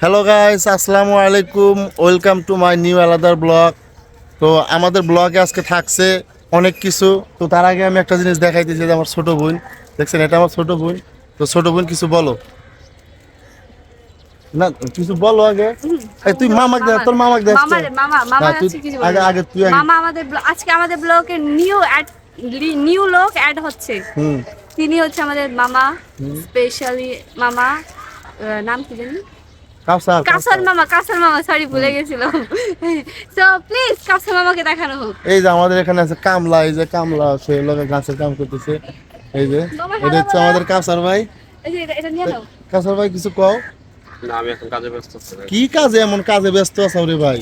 Hello guys, আসসালামু আলাইকুম। Welcome to my new আলাদার ব্লগ। তো আমাদের ব্লগে আজকে থাকছে অনেক কিছু। তো তার আগে আমি একটা জিনিস দেখাইতেছি, যে আমার ছোট বোন দেখছেন, এটা আমার ছোট বোন। তো ছোট বোন কিছু বলো না, কিছু বলো আগে। এই তুই মামাকে দেখ, তোর মামাকে দেখ। মামা তুই আছে কিছু আগে বলবো। আগে তুই আগে। মামা আমাদের আজকে আমাদের ব্লগে নিউ লোক অ্যাড হচ্ছে। হুম তিনি হচ্ছে আমাদের মামা, হুম। স্পেশালি মামা। নাম কি জানি? কাউসার কাসার মামা, সরি ভুলে গেছিলাম। সো প্লিজ কাসার মামাকে দেখানো হোক। এই যে আমাদের এখানে আছে কামলা, এই যে কামলা সে লোকে গাছের কাম করতেছে। এই যে মামা এটা হ্যালো হচ্ছে বলো। আমাদের কাউসার ভাই। এই যে এটা নিয়ে নাও। কাউসার ভাই কিছু কও। না, আমি এখন কাজে ব্যস্ত আছি ভাই। কি কাজে এমন কাজে ব্যস্ত আছো রে ভাই?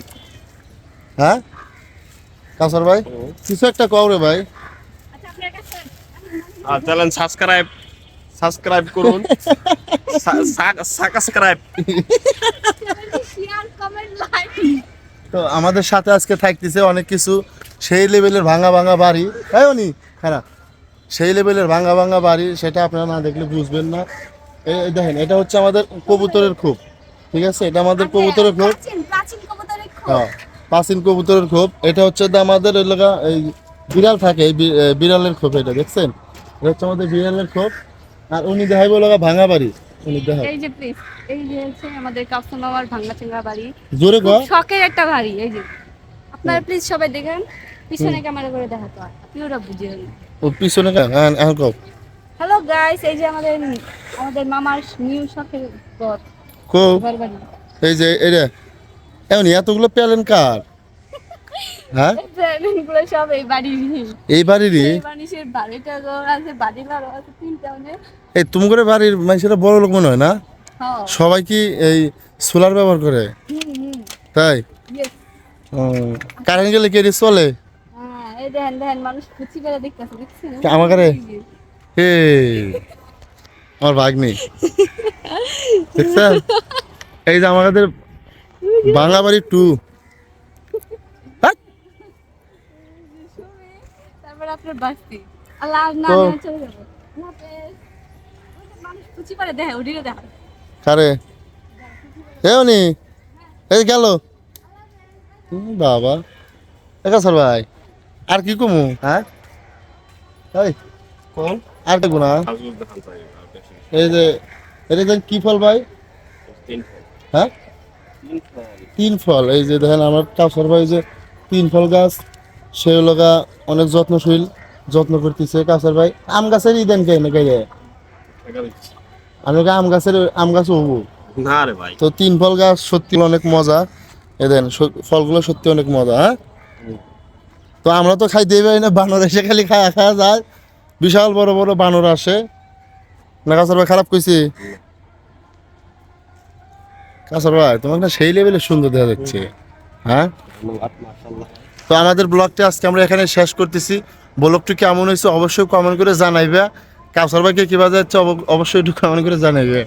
হ্যাঁ কাউসার ভাই কিছু একটা কও রে ভাই। আচ্ছা আপনার কাছে আর চ্যানেল সাবস্ক্রাইব করুন। সাবস্ক্রাইব। Share comment like. তো আমাদের সাথে আজকে থাকতেছে অনেক কিছু, সেই লেভেলের ভাঙা ভাঙা বাড়ি। তাই নি হ্যাঁ, সেই লেভেলের ভাঙা ভাঙা বাড়ি, সেটা আপনারা না দেখলে বুঝবেন না। এই দেখেন, এটা হচ্ছে আমাদের কবুতরের খোপ। ঠিক আছে, এটা আমাদের কবুতরের খোপ। প্রাচীন কবুতরের খোপ। হ্যাঁ, প্রাচীন কবুতরের খোপ। এটা হচ্ছে আমাদের ওই লগা এই বিড়াল থাকে, এই বিড়ালের খোপ। এটা দেখছেন, এটা হচ্ছে আমাদের বিড়ালের খোপ। আর উনি দেখাইবো লগা ভাঙা বাড়ি। উনি দেখাই এই যে প্লিজ, এই যে হচ্ছে আমাদের কাফসা মামার ভাঙ্গা চিংড়া বাড়ি। জোরে খুব কও। শখের একটা বাড়ি। এই যে আপনারা প্লিজ সবাই দেখেন, পিছনে ক্যামেরা করে দেখাতো আপনি ওরা বুঝেন। ও পিছনে হ্যাঁ এখন কও। হ্যালো গাইস, এই যে আমাদের মামার নিউ শখের ঘর, কও। ঘর বাড়ি। এই যে এটা এমন এতগুলো প্যালেন কার? হ্যাঁ, এই যে এগুলো সব এই বাড়ির। এই বাড়িরই। এই মানুষের বাড়িটা ঘর আছে, বাড়ি ঘর আছে তিনটা অনেক। এই তুমি করে বাড়ির মানুষেরা বড় লোক মনে হয় না? হ্যাঁ। সবাই কি এই সোলার ব্যবহার করে? তাই? Yes. কারেন্ট গেলে কি এটা চলে? হ্যাঁ, এই দেখেন মানুষ কুচি করে দেখতেছে, দেখছেন? আমার ঘরে? হে, আমার ভাগ্নি দেখছেন? এই যে আমাদের বাংলা বাড়ি 2। তারপর আপনার বাস্তি আল্লাহ না তো- না চলে যাবো। আল্লাহ হাফেজ। ওই যে মানুষ কুচি করে দেখে ওদিকে দেখা। কারে এমনি এই গেল বাবা। দেখা স্যার ভাই, আর কি কমু? হ্যাঁ এই কোন আর দেখবো না। কাজগুলো দেখান ভাই, আর বেশি এই যে এটা দেখেন কি ফল ভাই? তিন ফল। হ্যাঁ, তিন ফল। 3 ফল। এই যে দেখেন আমার কাউসার ভাই যে 3 ফল গাছ, সেই লগা অনেক যত্নশীল, যত্ন করতেছে কাউসার ভাই। আম গাছের দেন কে না কে? টাকা দিচ্ছি। আমি ওকে আম গাছ হবো। না রে ভাই। তো 3 ফল গাছ সত্যি অনেক মজা। এ দেন ফলগুলো সত্যি অনেক মজা। হ্যাঁ, তো আমরা তো খাইতেই পারি না, বানর এসে খালি খাওয়া খাওয়া যায়। বিশাল বড় বড় বানর আসে না। কাছার ভাই খারাপ কইছি? কাছার ভাই তোমাকে না সেই লেভেলে সুন্দর দেখা যাচ্ছে। হ্যাঁ, ধন্যবাদ, মাশাআল্লাহ। তো আমাদের ব্লগটা আজকে আমরা এখানে শেষ করতেছি। ব্লগটি কেমন হয়েছে অবশ্যই কমেন্ট করে জানাইবে। কাছার ভাইকে কিভাবে যাচ্ছে অবশ্যই একটু কমেন্ট করে জানাইবে।